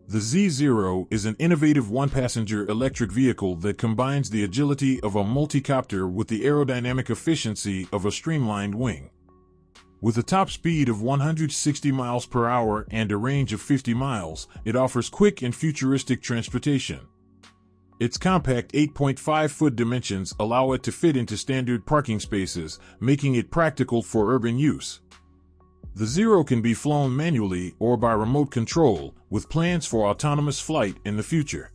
The Z-Zero is an innovative one-passenger electric vehicle that combines the agility of a multicopter with the aerodynamic efficiency of a streamlined wing. With a top speed of 160 miles per hour and a range of 50 miles, it offers quick and futuristic transportation. Its compact 8.5-foot dimensions allow it to fit into standard parking spaces, making it practical for urban use. The Zero can be flown manually or by remote control, with plans for autonomous flight in the future.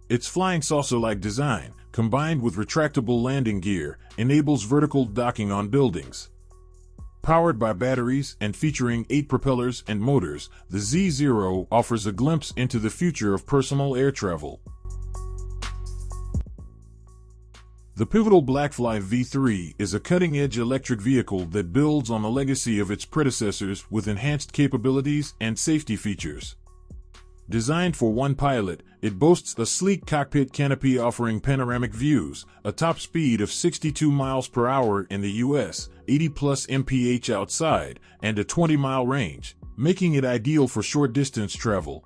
Its flying saucer-like design, combined with retractable landing gear, enables vertical docking on buildings. Powered by batteries and featuring 8 propellers and motors, the Z-Zero offers a glimpse into the future of personal air travel. The pivotal Blackfly V3 is a cutting-edge electric vehicle that builds on the legacy of its predecessors with enhanced capabilities and safety features. Designed for one pilot, it boasts a sleek cockpit canopy offering panoramic views, a top speed of 62 miles per hour in the US, 80+ mph outside, and a 20-mile range, making it ideal for short-distance travel.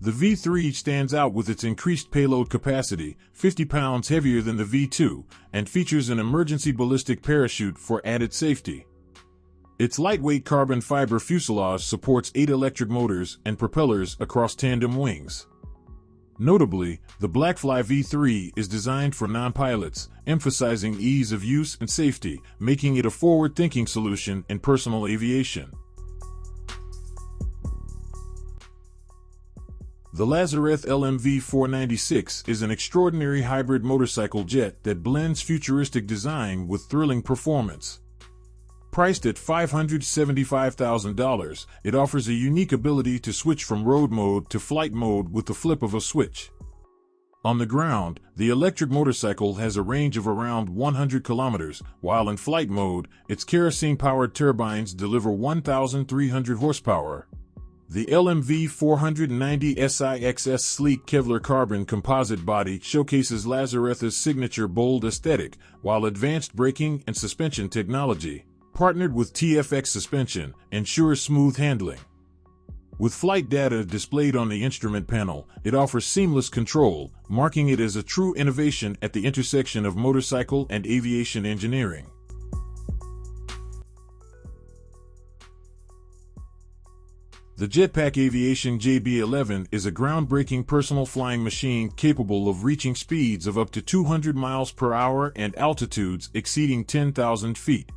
The V3 stands out with its increased payload capacity, 50 pounds heavier than the V2, and features an emergency ballistic parachute for added safety. Its lightweight carbon fiber fuselage supports 8 electric motors and propellers across tandem wings. Notably, the Blackfly V3 is designed for non-pilots, emphasizing ease of use and safety, making it a forward-thinking solution in personal aviation. The Lazareth LMV 496 is an extraordinary hybrid motorcycle jet that blends futuristic design with thrilling performance. Priced at $575,000, it offers a unique ability to switch from road mode to flight mode with the flip of a switch. On the ground, the electric motorcycle has a range of around 100 kilometers, while in flight mode, its kerosene-powered turbines deliver 1,300 horsepower. The LMV 490 SIX's sleek Kevlar carbon composite body showcases Lazareth's signature bold aesthetic, while advanced braking and suspension technology, partnered with TF-X suspension, ensures smooth handling. With flight data displayed on the instrument panel, it offers seamless control, marking it as a true innovation at the intersection of motorcycle and aviation engineering. The Jetpack Aviation JB11 is a groundbreaking personal flying machine capable of reaching speeds of up to 200 miles per hour and altitudes exceeding 10,000 feet.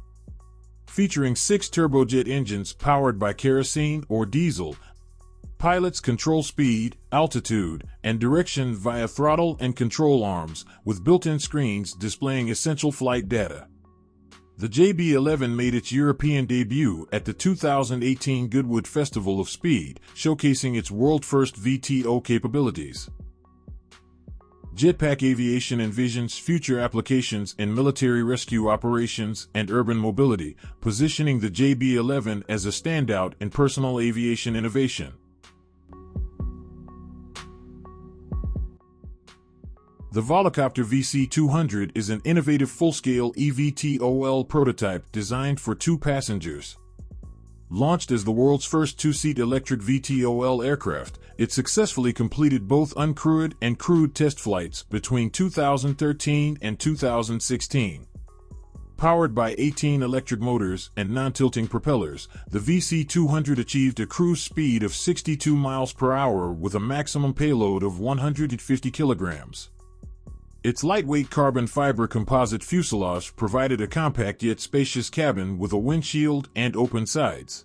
Featuring 6 turbojet engines powered by kerosene or diesel, pilots control speed, altitude, and direction via throttle and control arms, with built-in screens displaying essential flight data. The JB11 made its European debut at the 2018 Goodwood Festival of Speed, showcasing its world-first VTO capabilities. Jetpack Aviation envisions future applications in military rescue operations and urban mobility, positioning the JB11 as a standout in personal aviation innovation. The Volocopter VC200 is an innovative full-scale eVTOL prototype designed for 2 passengers. Launched as the world's first 2-seat electric VTOL aircraft, it successfully completed both uncrewed and crewed test flights between 2013 and 2016. Powered by 18 electric motors and non-tilting propellers, the VC200 achieved a cruise speed of 62 miles per hour with a maximum payload of 150 kilograms. Its lightweight carbon fiber composite fuselage provided a compact yet spacious cabin with a windshield and open sides.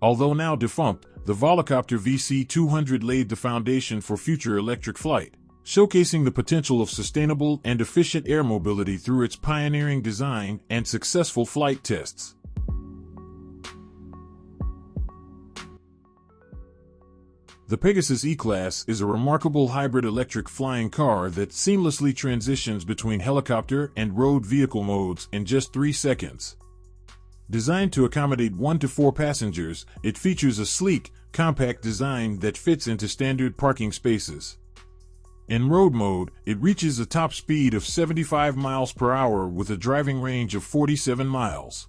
Although now defunct, the Volocopter VC200 laid the foundation for future electric flight, showcasing the potential of sustainable and efficient air mobility through its pioneering design and successful flight tests. The Pegasus E-Class is a remarkable hybrid electric flying car that seamlessly transitions between helicopter and road vehicle modes in just 3 seconds. Designed to accommodate 1 to 4 passengers, it features a sleek, compact design that fits into standard parking spaces. In road mode, it reaches a top speed of 75 miles per hour with a driving range of 47 miles.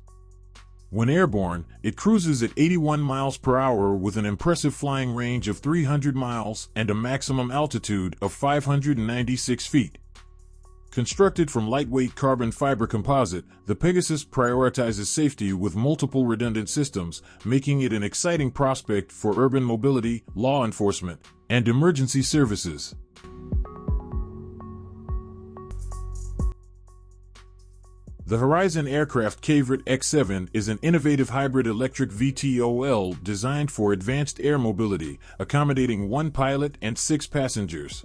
When airborne, it cruises at 81 miles per hour with an impressive flying range of 300 miles and a maximum altitude of 596 feet. Constructed from lightweight carbon fiber composite, the Pegasus prioritizes safety with multiple redundant systems, making it an exciting prospect for urban mobility, law enforcement, and emergency services. The Horizon Aircraft Cavorite X7 is an innovative hybrid electric VTOL designed for advanced air mobility, accommodating 1 pilot and 6 passengers.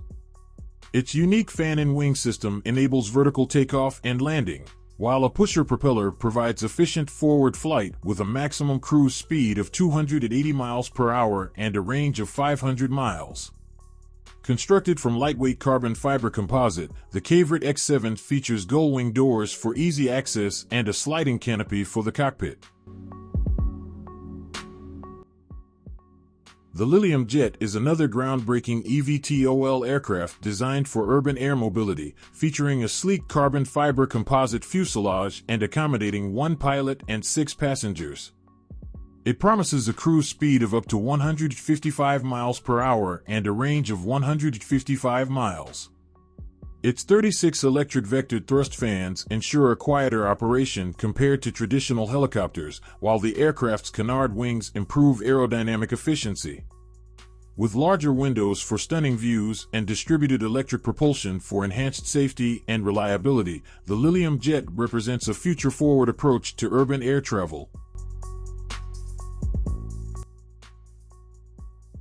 Its unique fan and wing system enables vertical takeoff and landing, while a pusher propeller provides efficient forward flight with a maximum cruise speed of 280 miles per hour and a range of 500 miles. Constructed from lightweight carbon fiber composite, the Cavorite X7 features gull-wing doors for easy access and a sliding canopy for the cockpit. The Lillium Jet is another groundbreaking eVTOL aircraft designed for urban air mobility, featuring a sleek carbon fiber composite fuselage and accommodating 1 pilot and 6 passengers. It promises a cruise speed of up to 155 miles per hour and a range of 155 miles. Its 36 electric vectored thrust fans ensure a quieter operation compared to traditional helicopters, while the aircraft's canard wings improve aerodynamic efficiency. With larger windows for stunning views and distributed electric propulsion for enhanced safety and reliability, the Lillium Jet represents a future-forward approach to urban air travel.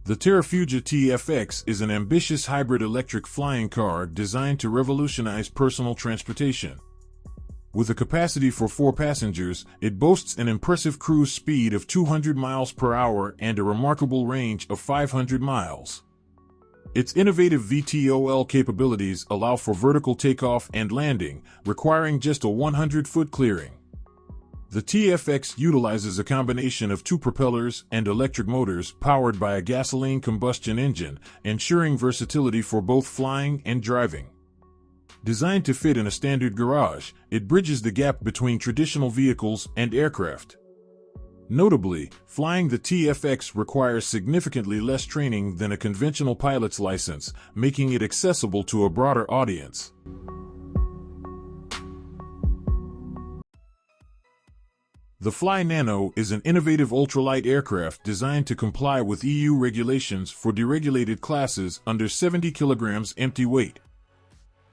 The Terrafugia TF-X is an ambitious hybrid electric flying car designed to revolutionize personal transportation. With a capacity for 4 passengers, it boasts an impressive cruise speed of 200 miles per hour and a remarkable range of 500 miles. Its innovative VTOL capabilities allow for vertical takeoff and landing, requiring just a 100-foot clearing. The TF-X utilizes a combination of 2 propellers and electric motors powered by a gasoline combustion engine, ensuring versatility for both flying and driving. Designed to fit in a standard garage, it bridges the gap between traditional vehicles and aircraft. Notably, flying the TF-X requires significantly less training than a conventional pilot's license, making it accessible to a broader audience. The Fly Nano is an innovative ultralight aircraft designed to comply with EU regulations for deregulated classes under 70 kilograms empty weight.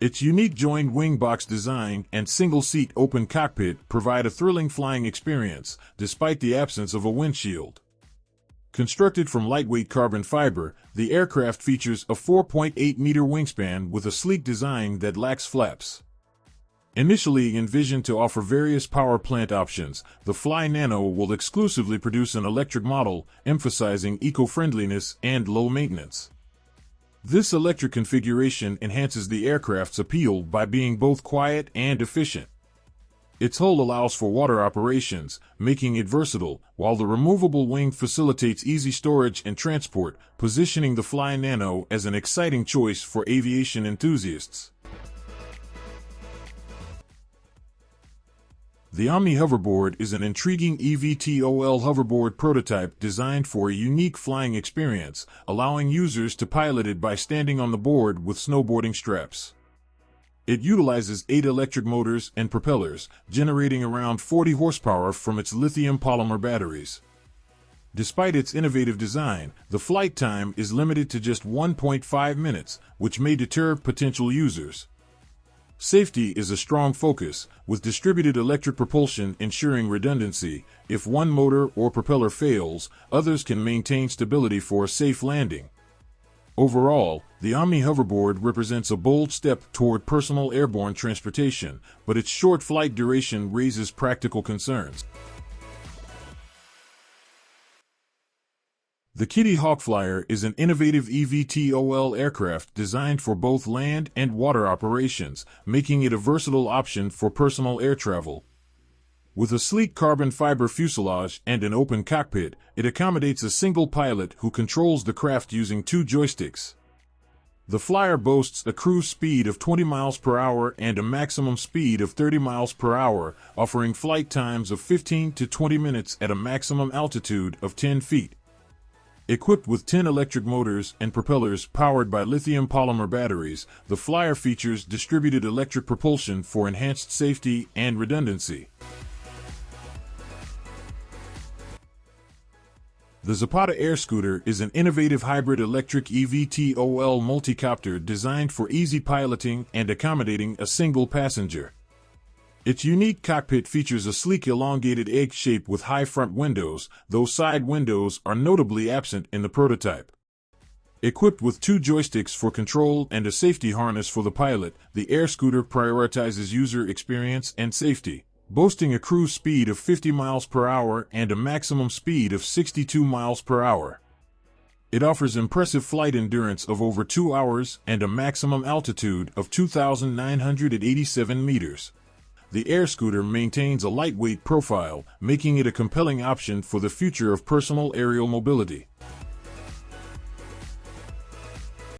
Its unique joined wing box design and single-seat open cockpit provide a thrilling flying experience, despite the absence of a windshield. Constructed from lightweight carbon fiber, the aircraft features a 4.8-meter wingspan with a sleek design that lacks flaps. Initially envisioned to offer various power plant options, the Fly Nano will exclusively produce an electric model, emphasizing eco-friendliness and low maintenance. This electric configuration enhances the aircraft's appeal by being both quiet and efficient. Its hull allows for water operations, making it versatile, while the removable wing facilitates easy storage and transport, positioning the Fly Nano as an exciting choice for aviation enthusiasts. The Omni Hoverboard is an intriguing eVTOL hoverboard prototype designed for a unique flying experience, allowing users to pilot it by standing on the board with snowboarding straps. It utilizes 8 electric motors and propellers, generating around 40 horsepower from its lithium polymer batteries. Despite its innovative design, the flight time is limited to just 1.5 minutes, which may deter potential users. Safety is a strong focus, with distributed electric propulsion ensuring redundancy. If one motor or propeller fails, others can maintain stability for a safe landing. Overall, the Omni Hoverboard represents a bold step toward personal airborne transportation, but its short flight duration raises practical concerns. The Kitty Hawkflyer is an innovative eVTOL aircraft designed for both land and water operations, making it a versatile option for personal air travel. With a sleek carbon fiber fuselage and an open cockpit, it accommodates a single pilot who controls the craft using 2 joysticks. The Flyer boasts a cruise speed of 20 miles per hour and a maximum speed of 30 miles per hour, offering flight times of 15 to 20 minutes at a maximum altitude of 10 feet. Equipped with 10 electric motors and propellers powered by lithium polymer batteries, the Flyer features distributed electric propulsion for enhanced safety and redundancy. The Zapata Air Scooter is an innovative hybrid electric eVTOL multicopter designed for easy piloting and accommodating a single passenger. Its unique cockpit features a sleek elongated egg shape with high front windows, though side windows are notably absent in the prototype. Equipped with 2 joysticks for control and a safety harness for the pilot, the Air Scooter prioritizes user experience and safety, boasting a cruise speed of 50 miles per hour and a maximum speed of 62 miles per hour. It offers impressive flight endurance of over 2 hours and a maximum altitude of 2,987 meters. The Air Scooter maintains a lightweight profile, making it a compelling option for the future of personal aerial mobility.